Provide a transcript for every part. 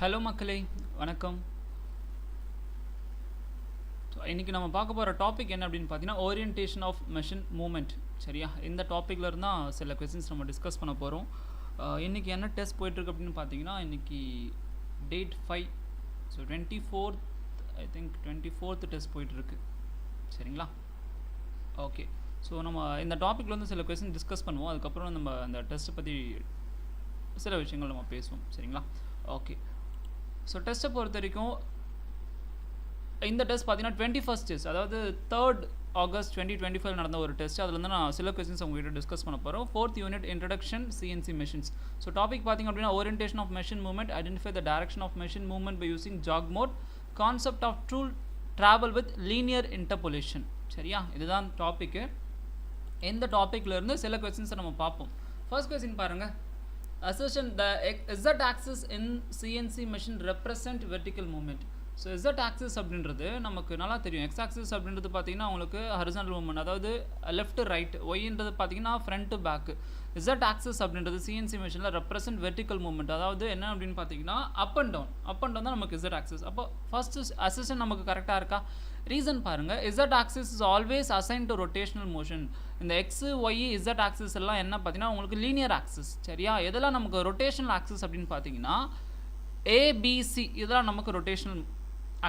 Hello மக்களே, வணக்கம். So இன்றைக்கி நம்ம பார்க்க போகிற டாபிக் என்ன அப்படின்னு பார்த்தீங்கன்னா ஓரியன்டேஷன் ஆஃப் மெஷின் மூமெண்ட். சரியா, இந்த டாப்பிக்கில் இருந்தால் சில கொஸ்டின்ஸ் நம்ம டிஸ்கஸ் பண்ண போகிறோம். இன்றைக்கி என்ன டெஸ்ட் போயிட்டுருக்கு அப்படின்னு பார்த்தீங்கன்னா இன்றைக்கி date 5, so 24th I think 24th test போயிட்டுருக்கு. சரிங்களா, ஓகே. ஸோ நம்ம இந்த டாப்பிக்கில் வந்து சில கொஸ்டின் டிஸ்கஸ் பண்ணுவோம். அதுக்கப்புறம் நம்ம அந்த டெஸ்ட்டை பற்றி சில விஷயங்கள் நம்ம பேசுவோம். சரிங்களா, ஓகே. ஸோ டெஸ்ட்டை பொறுத்த வரைக்கும் இந்த டெஸ்ட் பார்த்தீங்கன்னா 21st டெஸ்ட், அதாவது 3rd August 2025 நடந்த ஒரு டெஸ்ட். அதில் வந்து நான் சில கொஸ்டின்ஸ் உங்கள்கிட்ட டிஸ்கஸ் பண்ண போகிறோம். 4th unit introduction CNC machines. So topic பார்த்திங்க அப்படின்னா orientation of machine movement, identify the direction of machine movement by using jog mode, concept of tool travel with linear interpolation. சரியா, இதுதான் டாப்பிக்கு. இந்த டாப்பிக்லேருந்து சில கொஸ்டின்ஸை நம்ம பார்ப்போம். ஃபர்ஸ்ட் கொஸ்டின் பாருங்கள். Assertion: the z-axis in CNC machine represent vertical movement. So z-axis அப்படின்றது நமக்கு நல்லா தெரியும். x-axis அப்படின்றது பார்த்தீங்கன்னா உங்களுக்கு ஹரிசாண்டல் மூவ்மெண்ட், அதாவது லெஃப்ட் ரைட். ஒய்ன்றது பார்த்தீங்கன்னா ஃப்ரண்ட் பேக்கு. z-axis அப்படின்றது சிஎன்சி மிஷினில் ரெப்ரசென்ட் வெர்டிக்கல் மூவ்மெண்ட், அதாவது என்ன அப்படின்னு பார்த்தீங்கன்னா அப் அண்ட் டவுன் தான் நமக்கு z-axis. அப்போ ஃபர்ஸ்ட் அசெஷன் நமக்கு கரெக்டாக இருக்கா? ரீசன் பாருங்கள். z-axis is always assigned to rotational motion. இந்த எக்ஸ் ஒய் இசட் ஆக்சிஸ் எல்லாம் என்ன பார்த்தீங்கன்னா உங்களுக்கு லீனியர் ஆக்சிஸ். சரியா, இதெல்லாம் நமக்கு ரொட்டேஷனல் ஆக்சிஸ் அப்படின்னு பார்த்தீங்கன்னா ஏபிசி இதெல்லாம் நமக்கு ரொட்டேஷனல்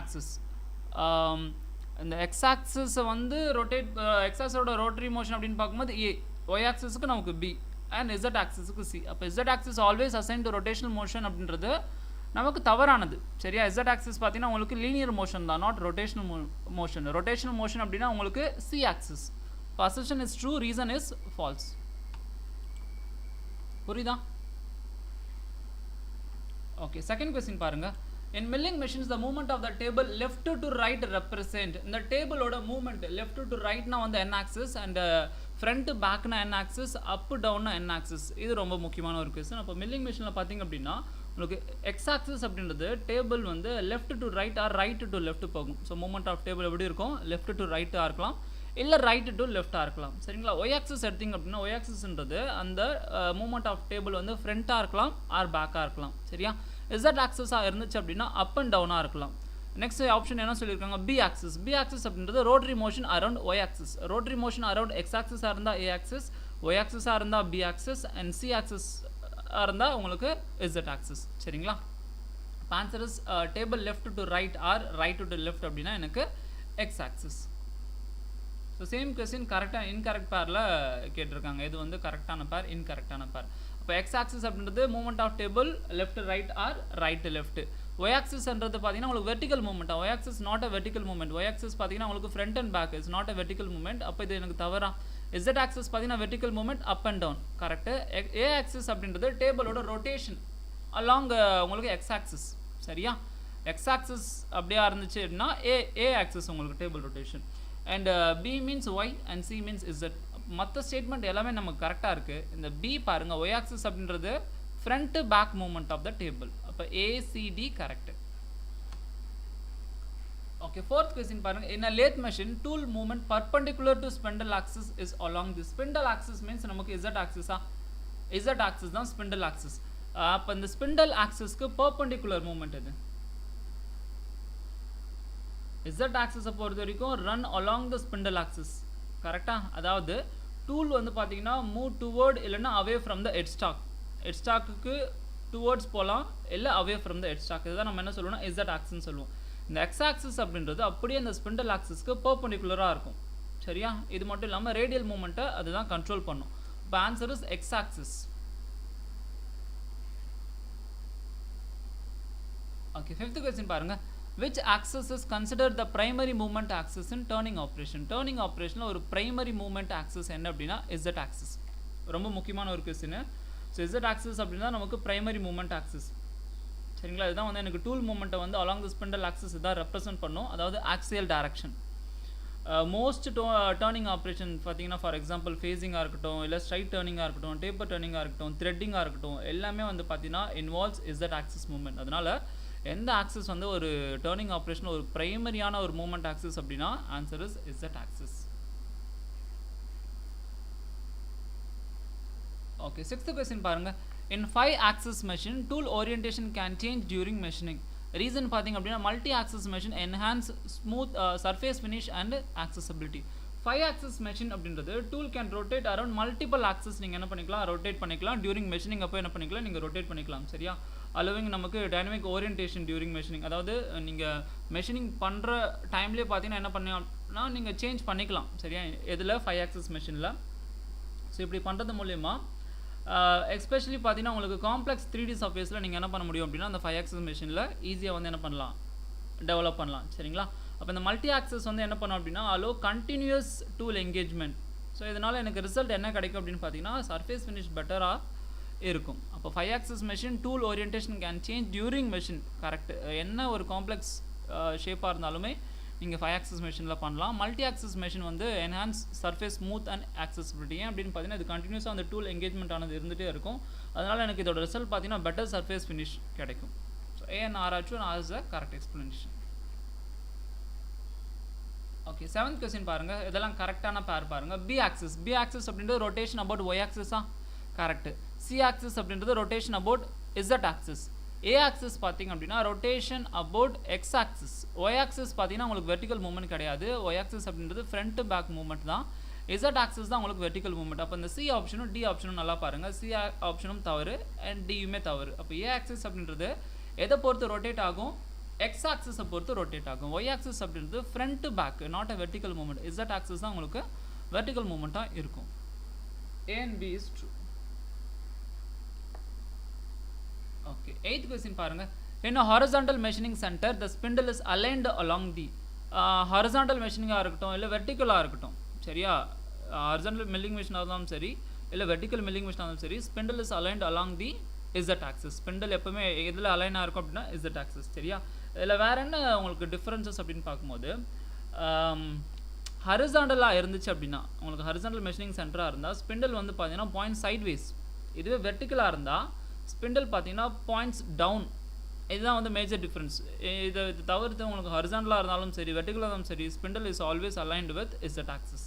ஆக்சிஸ். இந்த எக்ஸ் ஆக்சிஸை வந்து எக்ஸாக்ஸோட ரோட்டரி மோஷன் அப்படின்னு பார்க்கும்போது ஏ, ஒய் ஆக்சிஸுக்கு நமக்கு பி, அண்ட் இசட் ஆக்சிஸுக்கு சி. அப்போ Z axis always assign to rotational motion அப்படின்றது நமக்கு தவறானது. சரியா, இசட் ஆக்சிஸ் பார்த்தீங்கன்னா உங்களுக்கு லீனியர் மோஷன் தான், not rotational motion. Rotational motion அப்படின்னா உங்களுக்கு C axis. Assertion is true, reason is false. புரியுதா? Okay, second question பாருங்க. In milling machines the movement of the table left to right represent. இந்த table ஓட movement left to right னா வந்து n axis and front back னா n axis, up down னா n axis. இது ரொம்ப முக்கியமான ஒரு question. அப்போ milling machineல பாத்தீங்க அப்படின்னா உங்களுக்கு x axis அப்படின்றது டேபிள் வந்து left to right or right to left போகும். ஸோ movement of table எப்படி இருக்கும்? left to right இருக்கலாம், இல்லை ரைட்டு டு லெஃப்டாக இருக்கலாம். சரிங்களா, ஒய் ஆக்சிஸ் எடுத்திங்க அப்படின்னா ஒய் ஆக்சிஸ்ன்றது அந்த மூமெண்ட் ஆஃப் டேபிள் வந்து ஃப்ரண்ட்டாக இருக்கலாம் ஆர் பேக்காக இருக்கலாம். சரியா, இசட் ஆக்சிஸாக இருந்துச்சு அப்படின்னா அப் அண்ட் டவுனாக இருக்கலாம். நெக்ஸ்ட் ஆப்ஷன் என்ன சொல்லியிருக்காங்க? B axis. பி ஆக்சிஸ் அப்படின்றது rotary motion around Y axis. Rotary motion around X ஆக்சிஸாக இருந்தால் ஏ ஆக்சிஸ், ஒய் ஆக்சிஸாக இருந்தால் பி ஆக்சிஸ், அண்ட் சி ஆக்சிஸாக இருந்தால் உங்களுக்கு இசட் ஆக்சிஸ். சரிங்களா, answer is table left to right or right to left அப்படின்னா எனக்கு X axis. So same question கரெக்டாக இன்கரெக்ட் பேரில் கேட்டிருக்காங்க. இது வந்து கரெக்டான பேர், இன்கரெக்டான பேர். அப்போ எக்ஸ் ஆக்சிஸ் அப்படின்றது movement of table left right or right left. Y ஆக்சிஸ்ன்றது பார்த்தீங்கன்னா உங்களுக்கு vertical movement. Y axis not a vertical movement. Y axis பார்த்தீங்கன்னா உங்களுக்கு front and back, is not a vertical movement. அப்போ இது எனக்கு தவறா. இசட் ஆக்சிஸ் பார்த்தீங்கன்னா vertical movement, up and down, correct. A axis அப்படின்றது டேபிளோட ரொட்டேஷன் அலாங் உங்களுக்கு எக்ஸ் ஆக்சிஸ். சரியா, எக்ஸ் ஆக்சிஸ் அப்படியே இருந்துச்சு அப்படின்னா ஏ ஆக்சிஸ் உங்களுக்கு table rotation. And B means Y and C means Z. மற்ற ஸ்டேட்மெண்ட் எல்லாமே நமக்கு கரெக்டாக இருக்குது. இந்த பி பாருங்கள், ஒய் ஆக்சிஸ் அப்படின்றது front back movement of the table. அப்போ ACD correct. Okay, fourth question பாருங்கள். In a lathe machine tool movement perpendicular to spindle axis is along the spindle axis means நமக்கு இசட் ஆக்சிஸா? Z axis தான் spindle axis. அப்போ இந்த spindle ஆக்சிஸ்க்கு perpendicular movement எது? Z ஆக்சிஸை பொறுத்த வரைக்கும் run along the spindle axis. கரெக்டாக, அதாவது டூல் வந்து பார்த்தீங்கன்னா மூவ் டுவர்ட் இல்லைன்னா away from the head stock. Head ஸ்டாக்கு டுவர்ட்ஸ் போகலாம், இல்லை away from the head stock. இதுதான் நம்ம என்ன சொல்லுவோம்னா இசட் ஆக்சிஸ்ன்னு சொல்லுவோம். இந்த எக்ஸ் ஆக்சிஸ் அப்படின்றது அப்படியே அந்த ஸ்பிண்டல் ஆக்சிஸ்க்கு பர்பண்டிகுலராக இருக்கும். சரியா, இது மட்டும் இல்லாமல் ரேடியல் மூவ்மெண்ட்டை அதுதான் கண்ட்ரோல் பண்ணும். இப்போ answer is X axis. Okay, fifth question பாருங்கள். Which axis is considered the primary movement axis in turning operation? Turning operation ஒரு primary movement axis என்ன அப்படின்னா z axis. ரொம்ப முக்கியமான ஒரு கொஸ்டின். ஸோ z axis அப்படின்னா நமக்கு primary movement axis. சரிங்களா, இதுதான் வந்து எனக்கு டூல் மூமெண்ட்டை வந்து along the spindle axis இதான் ரெப்ரசென்ட் பண்ணும், அதாவது axial direction. Most turning operation பார்த்தீங்கன்னா ஃபார் எக்ஸாம்பிள் ஃபேஸிங்காக இருக்கட்டும், இல்லை ஸ்ட்ரைட் டேர்னிங்காக இருக்கட்டும், டேப்பர் டேர்னிங்காக இருக்கட்டும், த்ரெட்டிங்காக இருக்கட்டும், எல்லாமே வந்து பார்த்தீங்கன்னா இன்வால்வ்ஸ் z axis மூவ்மெண்ட். அதனால் எந்த ஆக்சிஸ் வந்து ஒரு டேர்னிங் ஆப்ரேஷன் ஒரு பிரைமரியான ஒரு மூவ்மெண்ட் ஆக்சிஸ் அப்படின்னா answer is Z axis. Okay 6th question பாருங்க. In 5 axis machine tool orientation can change during machining. Reason பார்த்தீங்க அப்படின்னா multi axis machine enhance smooth surface finish and accessibility. 5 axis machine அப்படின்றது tool can rotate around multiple axis நீங்கள் என்ன பண்ணிக்கலாம் rotate பண்ணிக்கலாம். During machining அப்போ என்ன பண்ணிக்கலாம் நீங்கள் ரொட்டேட் பண்ணிக்கலாம். சரியா, அலோவிங் நமக்கு டைனமிக் ஓரியன்டேஷன் டியூரிங் மெஷினிங். அதாவது நீங்கள் மெஷினிங் பண்ணுற டைம்லேயே பார்த்தீங்கன்னா என்ன பண்ணீங்கன்னா நீங்கள் சேஞ்ச் பண்ணிக்கலாம். சரியா, எதில் 5 ஆக்சஸ் மெஷினில். ஸோ இப்படி பண்ணுறது மூலயமா எஸ்பெஷலி பார்த்தீங்கன்னா உங்களுக்கு காம்ப்ளெக்ஸ் 3D சர்ஃபேஸில் நீங்கள் என்ன பண்ண முடியும் அப்படின்னா அந்த 5 ஆக்சஸ் மெஷினில் ஈஸியாக வந்து என்ன பண்ணலாம் டெவலப் பண்ணலாம். சரிங்களா, அப்போ இந்த மல்டி ஆக்சஸ் வந்து என்ன பண்ணோம் அப்படின்னா allow continuous tool engagement. So இதனால் எனக்கு ரிசல்ட் என்ன கிடைக்கும் அப்படின்னு பார்த்தீங்கன்னா சர்ஃபேஸ் ஃபினிஷ் பெட்டராக இருக்கும். அப்போ 5 axis machine tool orientation can change during machine. Correct, என்ன ஒரு காம்ப்ளெக்ஸ் ஷேப்பாக இருந்தாலுமே நீங்கள் 5 ஆக்சஸ் மெஷினில் பண்ணலாம். மல்டி ஆக்சஸ் மெஷின் வந்து enhance surface smooth and accessibility. ஏன் அப்படின்னு பார்த்தீங்கன்னா இது கண்டினியூஸாக அந்த டூல் என்கேஜ்மெண்ட் ஆனது இருந்துகிட்டே இருக்கும். அதனால் எனக்கு இதோட ரிசல்ட் பார்த்தீங்கன்னா பெட்டர் சர்ஃபேஸ் ஃபினிஷ் கிடைக்கும். So ANR is the correct explanation. Okay 7th question பாருங்கள். இதெல்லாம் கரெக்டான பேர் பாருங்கள். பி ஆக்சஸ் அப்படின்றது ரொட்டேஷன் அபவுட் ஒய் ஆக்சஸா? கரெக்ட். சி ஆக்சஸ் அப்படின்றது rotation about Z axis. A axis பார்த்தீங்க அப்படின்னா rotation about X axis. Y axis பார்த்தீங்கன்னா உங்களுக்கு வெர்டிக்கல் மூவ்மெண்ட் கிடையாது. ஒய் ஆக்சஸ் அப்படின்றது ஃப்ரண்ட் டு பேக் மூவ்மெண்ட் தான். இசட் ஆக்சஸ் தான் உங்களுக்கு வெர்டிக்கல் மூவ்மெண்ட். அப்போ இந்த சி ஆப்ஷனும் டி ஆப்ஷனும் நல்லா பாருங்கள். சி ஆப்ஷனும் தவறு அண்ட் டியுமே தவறு. அப்போ ஏ ஆக்சஸ் அப்படின்றது எதை பொறுத்து ரொட்டேட் ஆகும்? எக்ஸ் ஆக்சஸை பொறுத்து ரொட்டேட் ஆகும். ஒய் ஆக்சஸ் அப்படின்றது front to back, not a vertical movement. Z axis தான் உங்களுக்கு வெர்டிக்கல் மூவ்மெண்ட்டாக இருக்கும். A and B is true. Okay 8th question பாருங்க. In a horizontal machining center the spindle is aligned along the horizontal machining-ஆக இருக்கட்டும் இல்லை வெர்டிக்கலாக இருக்கட்டும். சரியா, horizontal milling machine-ஆக இருந்தாலும் சரி இல்லை வெர்டிக்கல் milling machine-ஆக இருந்தாலும் சரி spindle is aligned along the z axis. Spindle எப்பவுமே எதில் அலைனாக இருக்கும் அப்படின்னா z axis. சரியா, இதில் வேற என்ன உங்களுக்கு டிஃப்ரென்சஸ் அப்படின்னு பார்க்கும்போது ஹரிசாண்டலாக இருந்துச்சு அப்படின்னா உங்களுக்கு ஹரிசாண்டல் மெஷினிங் சென்டராக இருந்தால் ஸ்பிண்டில் வந்து பார்த்தீங்கன்னா பாயிண்ட் சைட்வேஸ். இதுவே வெர்டிக்கலாக இருந்தால் ஸ்பிண்டில் பார்த்தீங்கன்னா பாயிண்ட்ஸ் டவுன். இதுதான் வந்து மேஜர் டிஃப்ரென்ஸ். இதை தவிர்த்து உங்களுக்கு ஹரிசாண்டலாக இருந்தாலும் சரி வெர்டிக்கலாக இருந்தாலும் சரி spindle is always aligned with Z axis.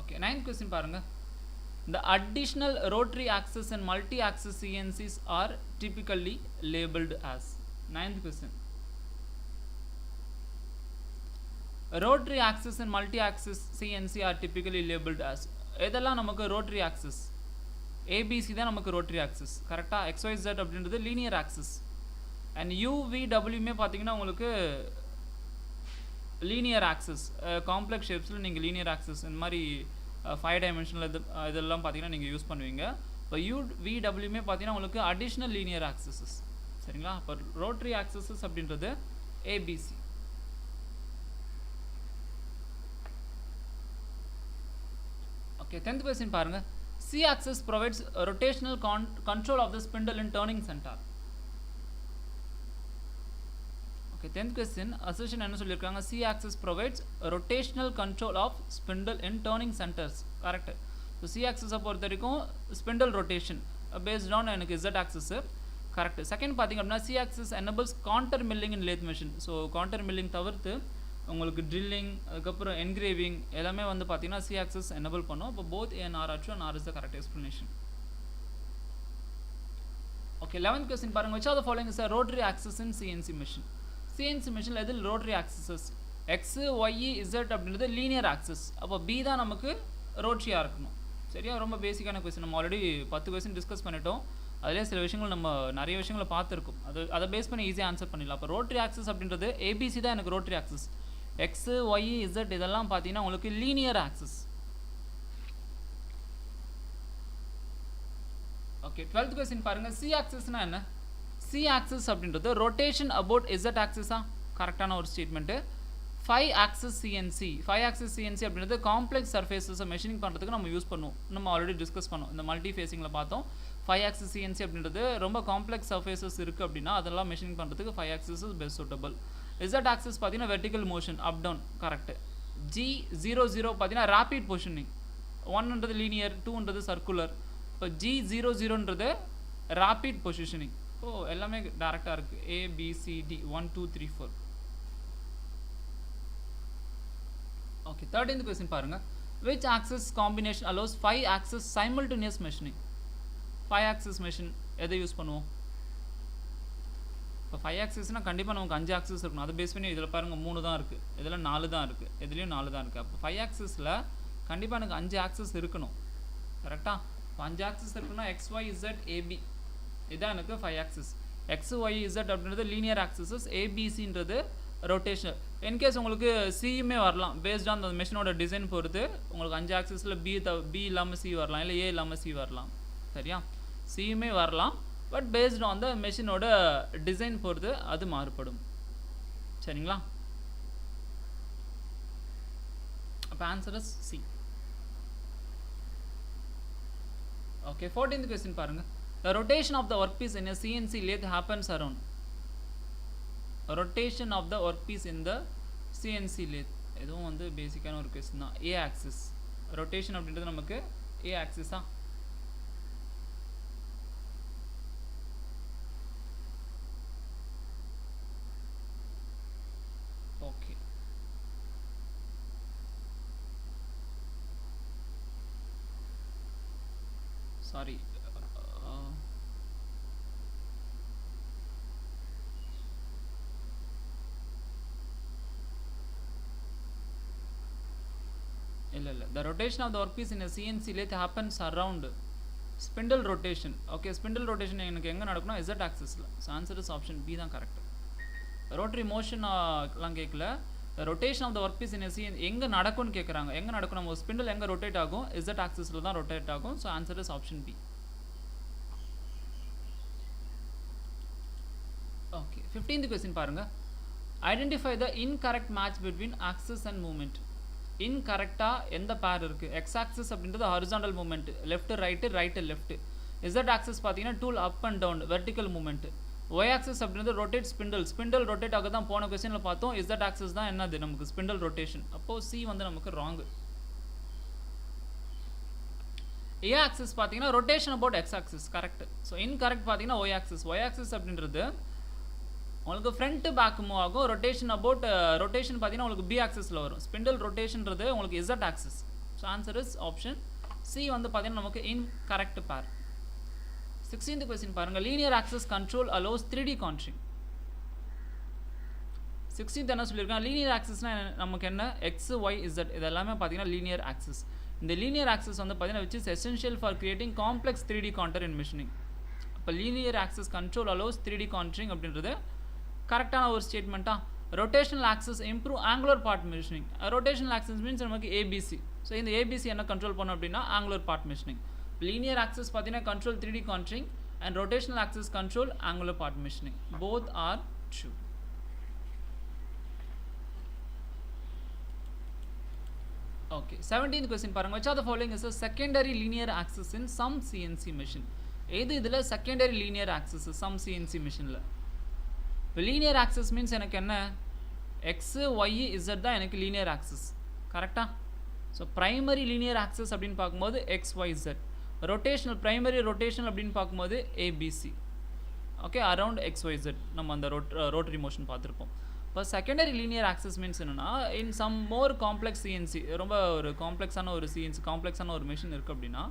Okay 9th question பாருங்கள். The additional rotary axis and multi-axis CNCs are typically labeled as. 9th question. Rotary axis and multi-axis CNC are typically labeled as. இதெல்லாம் நமக்கு rotary axis. ABC தான் நமக்கு rotary axis. கரெக்டாக XYZ அப்படின்றது linear axis. And UVWமே பார்த்தீங்கன்னா உங்களுக்கு linear axis. Complex ஷேப்ஸில் நீங்கள் linear axis இந்த மாதிரி 5 டைமென்ஷனில் இதெல்லாம் பார்த்தீங்கன்னா நீங்கள் யூஸ் பண்ணுவீங்க. இப்போ UVWமே பார்த்தீங்கன்னா உங்களுக்கு அடிஷ்னல் லீனியர் ஆக்சிஸஸ். சரிங்களா, இப்போ ரோட்டரி ஆக்சிஸஸ் அப்படின்றது ஏபிசி. ஓகே 10th கொஸ்டின் பாருங்கள். C axis provides rotational control of the spindle in turning centre. Okay 10th question assertion என்ன சொல்லியிருக்காங்க? C axis provides rotational control of spindle in turning centres. Correct. So C ஆக்சிஸை பொறுத்த வரைக்கும் spindle rotation based on எனக்கு Z axis. Correct. Second பார்த்திங்க அப்படின்னா C axis enables contour milling in lathe machine. So contour milling தவிர்த்து உங்களுக்கு drilling அதுக்கப்புறம் engraving எல்லாமே வந்து பார்த்தீங்கன்னா சி ஆக்சிஸ் எனபிள் பண்ணும். இப்போ both ANR and R is the correct explanation. Okay 11th question பாருங்கள். which of the following is a rotary axis in CNC machine? CNC மிஷினில் எதில் ரோட்டரி ஆக்சிஸஸ்? எக்ஸ் ஒய் இசட் அப்படின்றது linear axis. அப்போ B தான் நமக்கு ரோட்டரியாக இருக்கணும். சரியா, ரொம்ப பேசிக்கான கொஸ்டின். நம்ம ஆல்ரெடி 10 கொஸ்டின் டிஸ்கஸ் பண்ணிட்டோம். அதிலே சில விஷயங்கள் நம்ம நிறைய விஷயங்களை பார்த்துருக்கோம். அதை பேஸ் பண்ணி ஈஸியாக ஆன்சர் பண்ணிடலாம். அப்போ ரோட்டரி ஆக்சிஸ் அப்படின்றது ஏபிசி தான் எனக்கு rotary axis. X Y Z இதெல்லாம் பார்த்தீங்கன்னா உங்களுக்கு linear axis. Okay 12th question பாருங்கள். சி ஆக்சிஸ்னால் என்ன? சி ஆக்சிஸ் அப்படின்றது ரொட்டேஷன் அபவுட் இசட் ஆக்சிஸா? கரெக்டான ஒரு statement. 5 axis CNC. 5 axis CNC அப்படின்றது காம்ப்ளெக்ஸ் சர்ஃபேஸஸை மெஷினிங் பண்ணுறதுக்கு நம்ம யூஸ் பண்ணுவோம். நம்ம ஆல்ரெடி டிஸ்கஸ் பண்ணோம், இந்த மல்டி ஃபேஸிங்கில் பார்த்தோம். 5 ஆக்சிஸ் சிஎன்சி அப்படின்றது ரொம்ப காம்ப்ளெக்ஸ் சர்ஃபேஸஸ் இருக்குது அப்படின்னா அதெல்லாம் மெஷினிங் பண்ணுறதுக்கு 5 axis is best suitable. Z axis பார்த்தீங்கன்னா vertical motion up down. Correct. G00 பார்த்தீங்கன்னா ரேபிட் பொசிஷனிங். 1ன்றது லீனியர், 2ன்றது சர்க்குலர். இப்போ G00ன்றது ரேபிட் பொசிஷனிங். ஓ எல்லாமே டேரெக்டாக இருக்குது. ABCD 1 2 3 4. ஓகே 13th கொஸ்டின் பாருங்க. Which axis combination allows 5 axis simultaneous machining? 5 axis machine எதை யூஸ் பண்ணுவோம்? இப்போ 5 ஆக்சிஸ்னால் கண்டிப்பாக நமக்கு 5 ஆக்சிஸ் இருக்கணும். அதை பேஸ் பண்ணி இதில் பாருங்கள் 3 தான் இருக்குது, இதில் 4 தான் இருக்குது, இதுலேயும் 4 தான் இருக்குது. அப்போ 5 ஆக்சிஸில் கண்டிப்பாக எனக்கு 5 ஆக்சிஸ் இருக்கணும். கரெக்டாக? இப்போ 5 ஆக்சிஸ் இருக்குன்னா XYZ AB இதுதான் எனக்கு 5 ஆக்சிஸ். XYZ அப்படின்றது லீனியர் ஆக்சிஸஸ், ABCன்றது ரொட்டேஷனல். இன்கேஸ் உங்களுக்கு சியுமே வரலாம், பேஸ்ட் ஆன் அந்த மிஷினோட டிசைன் பொறுத்து உங்களுக்கு 5 ஆக்சிஸில் பி இல்லாமல் சி வரலாம், இல்லை ஏ இல்லாமல் சி வரலாம். சரியா? சியுமே வரலாம், பட் பேஸ்ட் ஆன் த மெஷினோட டிசைன் பொறுத்து அது மாறுபடும். சரிங்களா? அப்போ answer is C. Okay 14th question பாருங்க. The rotation of the workpiece in a CNC lathe happens around. Rotation of the workpiece in the CNC lathe இதுவும் வந்து பேசிக்கான ஒரு கொஸ்டின் தான். A axis ரொட்டேஷன் அப்படின்றது நமக்கு A axis ஆ? Okay sorry, இல்லை the rotation of the workpiece in a CNC lathe happens around spindle rotation. Okay spindle rotation எனக்கு எங்கே நடக்கும்னா Z ஆக்சிஸில். So answer is option B தான் கரெக்ட். ரோட்டரி மோஷன்லாம் கேட்கல, rotation of the work piece in CNC எங்கே நடக்கும்னு கேட்குறாங்க. எங்கே நடக்கும்? நம்ம ஸ்பிண்டில் எங்கே ரொட்டேட் ஆகும்? Z ஆக்சிஸில் தான் ரொட்டேட் ஆகும். So answer is option B. Okay 15th question பாருங்க. Identify the incorrect match between axis and moment. இன்கரெக்டாக எந்த பேர் இருக்குது? எக்ஸ் ஆக்சிஸ் அப்படின்றது horizontal moment, left right, right left. Z axis பார்த்தீங்கன்னா tool up and down vertical moment. Y axis அப்படின்றது rotate spindle, spindle rotate ஆக தான் போன கொஸ்டினில் பார்த்தோம். Z ஆக்சிஸ் தான் என்னது நமக்கு ஸ்பிண்டில் ரொட்டேஷன். அப்போது சி வந்து நமக்கு ராங்கு. ஏ ஆக்சிஸ் பார்த்தீங்கன்னா rotation about X axis correct. So incorrect பார்த்தீங்கன்னா ஒய் ஆக்சிஸ். ஒய் ஆக்சிஸ் அப்படின்றது உங்களுக்கு ஃப்ரண்ட் பேக் மூவ் ஆகும். ரொட்டேஷன் அபவுட் ரொட்டேஷன் பார்த்தீங்கன்னா உங்களுக்கு பி ஆக்சிஸில் வரும். ஸ்பிண்டில் ரொட்டேஷன்றது உங்களுக்கு Z axis. So answer is option C வந்து பார்த்தீங்கன்னா நமக்கு இன்கரெக்ட் பேர். 16th கொஸ்டின் பாருங்கள். Linear axis control allows 3D கான்ட்ரிங். 16th என்ன சொல்லியிருக்காங்க? லீனியர் ஆக்சிஸ்னால் நமக்கு என்ன? எக்ஸ் ஒய் இசட் இது எல்லாமே பார்த்தீங்கன்னா லீனியர் ஆக்சிஸ். இந்த லீனியர் ஆக்சிஸ் வந்து பார்த்தீங்கன்னா which is essential for creating complex 3D contour in machining. இப்போ linear axis control allows 3D contouring அப்படின்றது கரெக்டான ஒரு ஸ்டேட்மெண்ட்டா? Rotational axis improve angular part machining. Rotational axis means நமக்கு ஏபிசி. ஸோ இந்த ஏபிசி என்ன கண்ட்ரோல் பண்ணோம் அப்படின்னா angular part machining. Linear axis பார்த்தீங்கன்னா control 3D contouring and rotational axis control angular part machining. Both are true. Okay 17th question பாருங்க. which of the following is a secondary linear axis in some CNC machine? எது இதில் secondary linear axis some CNC மிஷினில்? இப்போ linear axis means எனக்கு என்ன? X Y Z தான் எனக்கு linear axis கரெக்டாக? ஸோ ப்ரைமரி லீனியர் ஆக்சிஸ் அப்படின்னு பார்க்கும்போது X Y Z. Rotational primary rotational அப்படின்னு பார்க்கும்போது ABC. Okay around X Y Z நம்ம அந்த ரோட்டரி மோஷன் பார்த்துருப்போம். இப்போ செகண்டரி லீனியர் ஆக்சிஸ் மீன்ஸ் என்னென்னா in some more complex CNC, ரொம்ப ஒரு காம்ப்ளெக்ஸான ஒரு சிஎன்சி காம்ப்ளெக்ஸான ஒரு மிஷின் இருக்குது அப்படின்னா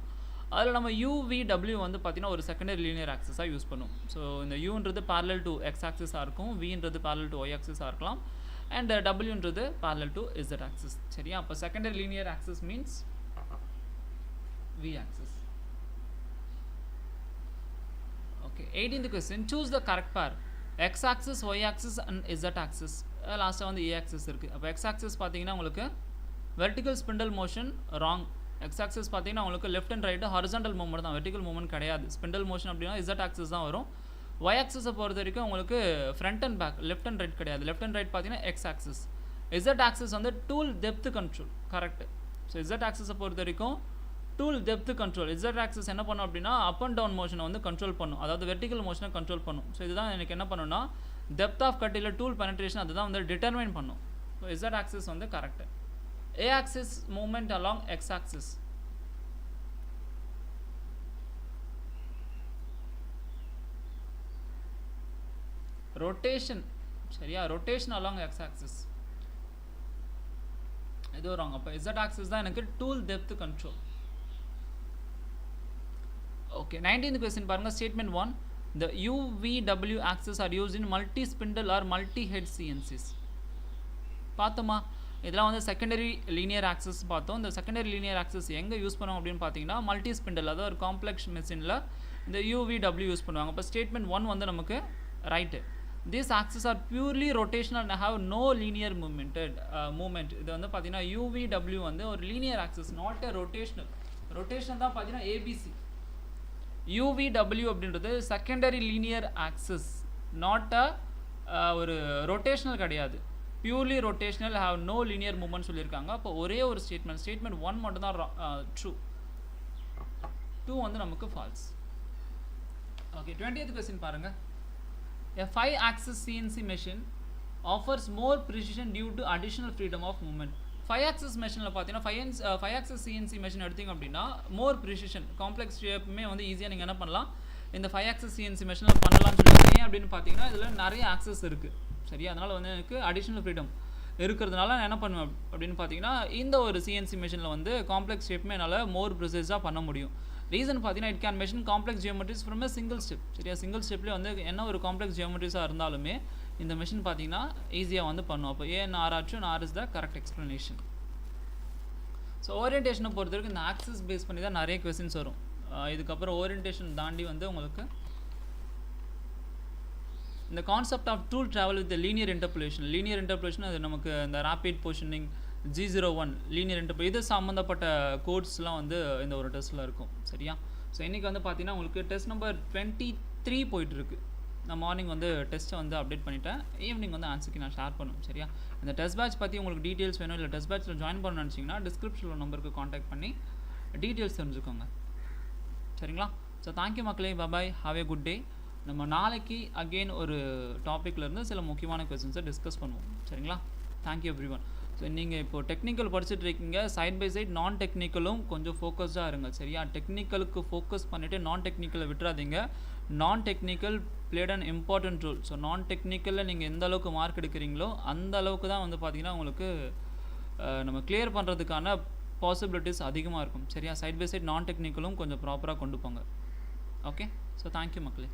அதில் நம்ம UVW வந்து பார்த்திங்கன்னா ஒரு செகண்டரி லீனியர் ஆக்சிஸாக யூஸ் பண்ணும். ஸோ இந்த யூன்றது parallel to எக்ஸ் ஆக்சிஸாக இருக்கும், வின்றது parallel to ஒய் ஆக்சிஸாக இருக்கலாம், அண்ட் டபிள்யூன்றது parallel to இசட் ஆக்சிஸ். சரியா? அப்போ secondary linear axis means V axis. Okay 18th question. Choose the correct pair. X axis, Y axis and Z axis. லாஸ்ட்டாக வந்து ஏ ஆக்சிஸ் இருக்குது. அப்போ எக்ஸ் ஆக்சிஸ் பார்த்தீங்கன்னா உங்களுக்கு vertical spindle motion wrong. X axis பார்த்தீங்கன்னா உங்களுக்கு left and right horizontal movement தான், vertical movement கிடையாது. ஸ்பிண்டல் மோஷன் அப்படின்னா இசட் ஆக்சிஸ் தான் வரும். ஒய் ஆக்சிஸை பொறுத்த வரைக்கும் உங்களுக்கு front and back, left and right கிடையாது. லெஃப்ட் அண்ட் ரைட் பார்த்தீங்கன்னா எக்ஸ் ஆக்சிஸ். இசட் ஆக்சிஸ் வந்து tool depth control correct. So Z ஆக்சிஸை பொறுத்த வரைக்கும் tool depth control. Z axis என்ன பண்ணும் அப்படின்னா அப் அண்ட் டவுன் மோஷனை வந்து கண்ட்ரோல் பண்ணும், அதாவது வெர்டிக்கல் மோஷனை கண்ட்ரோல் பண்ணும். ஸோ இதுதான் எனக்கு என்ன பண்ணுன்னா டெப்த் ஆஃப் கட் இல்லை டூல் பெனட்ரேஷன் அதுதான் வந்து டிட்டர்மைன் பண்ணும். ஸோ இசட் ஆக்சிஸ் வந்து correct. A axis movement along X axis. Rotation சரியா? Rotation along X axis. இது wrong. அப்போ z axis தான் எனக்கு tool depth control. Okay, 19th question பாருங்க. Statement 1, the UVW axis are used in multi spindle or multi head CNCs. பார்த்தோமா, இதெல்லாம் வந்து secondary linear access பார்த்தோம். இந்த செகண்டரி லீனியர் ஆக்சஸ் எங்கே யூஸ் பண்ணுவோம் அப்படின்னு பார்த்தீங்கன்னா மல்டி ஸ்பிண்டல், அதாவது ஒரு காம்ப்ளெக்ஸ் மெஷினில் இந்த UVW யூஸ் பண்ணுவாங்க. இப்போ ஸ்டேட்மெண்ட் 1 வந்து நமக்கு right. These axes are purely rotational and have no linear movement. இது வந்து பார்த்தீங்கன்னா UVW வந்து ஒரு linear axis, not a rotational. Rotation தான் பார்த்தீங்கன்னா ABC. UVW அப்படின்றது செகண்டரி லீனியர் ஆக்சஸ், நாட் ஒரு ரொட்டேஷனல் கிடையாது. Purely rotational, have no linear movement சொல்லியிருக்காங்க. அப்போ ஒரே ஒரு ஸ்டேட்மெண்ட் 1 மட்டும் தான் ட்ரூ, 2 வந்து நமக்கு ஃபால்ஸ். ஓகே, 20th கொஸ்டின் பாருங்க. A 5-axis CNC machine offers more precision due to additional freedom of movement. 5-axis மெஷினில் பார்த்தீங்கன்னா 5-axis CNC மெஷின் எடுத்திங்க அப்படின்னா மோர் ப்ரிசிஷன், காம்ப்ளெக்ஸ் ஷேப்புமே வந்து ஈஸியாக நீங்கள் என்ன பண்ணலாம் இந்த 5-axis CNC மெஷினில் பண்ணலாம்னு சொல்லுவாங்க. ஏன் அப்படின்னு பார்த்தீங்கன்னா இதில் நிறைய ஆக்சஸ் இருக்குது, சரியா? அதனால் வந்து எனக்கு அடிஷ்னல் ஃப்ரீடம் இருக்கிறதுனால நான் என்ன பண்ணுவேன் அப்படின்னு பார்த்தீங்கன்னா இந்த ஒரு CNC மெஷினில் வந்து காம்ப்ளெக்ஸ் ஷேப்புமே என்னால் மோர் ப்ரிசைஸாக பண்ண முடியும். ரீசன் பார்த்தீங்கன்னா it can machine complex geometries from a single step, சரியா? சிங்கிள் ஸ்டெப்லேயே வந்து என்ன ஒரு காம்ப்ளெக்ஸ் ஜியோமெட்ரிஸாக இருந்தாலுமே இந்த மெஷின் பார்த்தீங்கன்னா ஈஸியாக வந்து பண்ணும். அப்போ ஏன் R is the correct explanation. So ஓரியன்டேஷனை பொறுத்த வரைக்கும் இந்த ஆக்சஸ் பேஸ் பண்ணி தான் நிறைய கொஸ்டின்ஸ் வரும். இதுக்கப்புறம் ஓரியன்டேஷன் தாண்டி வந்து உங்களுக்கு இந்த concept of tool travel with linear interpolation அது நமக்கு இந்த rapid positioning G01 linear interpolation இது சம்மந்தப்பட்ட கோட்ஸ்லாம் வந்து இந்த ஒரு டெஸ்ட்டில் இருக்கும், சரியா? ஸோ இன்றைக்கி வந்து பார்த்தீங்கன்னா உங்களுக்கு டெஸ்ட் நம்பர் 23 போயிட்டுருக்கு. நான் மார்னிங் வந்து டெஸ்ட்டை வந்து அப்டேட் பண்ணிவிட்டேன், ஈவினிங் வந்து ஆன்சருக்கு நான் ஷேர் பண்ணுவேன், சரியா? இந்த டெஸ்ட் பேட்ச் பற்றி உங்களுக்கு டீட்டெயில்ஸ் வேணும், இல்லை டெஸ்ட் பேட்ச்சில் ஜாயின் பண்ணணும்னு நினச்சிங்கன்னா டிஸ்கிரிப்ஷனில் நம்பருக்கு காண்டாக்ட் பண்ணி டீட்டெயில்ஸ் தெரிஞ்சுக்கோங்க, சரிங்களா? ஸோ தேங்க்யூ மக்களே, பாய், ஹாவ் ஏ குட் டே. நம்ம நாளைக்கு அகெயின் ஒரு டாப்பிக்லேருந்து சில முக்கியமான கொஸ்டின்ஸை டிஸ்கஸ் பண்ணுவோம், சரிங்களா? Thank you every one. ஸோ நீங்கள் இப்போது டெக்னிக்கல் படிச்சுட்டு இருக்கீங்க, சைட் பை சைட் நான் டெக்னிக்கலும் கொஞ்சம் ஃபோக்கஸ்டாக இருங்க, சரியா? டெக்னிக்கலுக்கு ஃபோக்கஸ் பண்ணிவிட்டு நான் டெக்னிக்கலை விட்டுறாதீங்க. நான் technical played an important role. So நான் டெக்னிக்கலில் நீங்கள் எந்த அளவுக்கு மார்க் எடுக்கிறீங்களோ அந்த அளவுக்கு தான் வந்து பார்த்திங்கன்னா உங்களுக்கு நம்ம கிளியர் பண்ணுறதுக்கான பாசிபிலிட்டிஸ் அதிகமாக இருக்கும், சரியா? சைட் பை சைட் நான் டெக்னிக்கலும் கொஞ்சம் ப்ராப்பராக கொண்டு போங்க. ஓகே, ஸோ தேங்க்யூ மக்களே.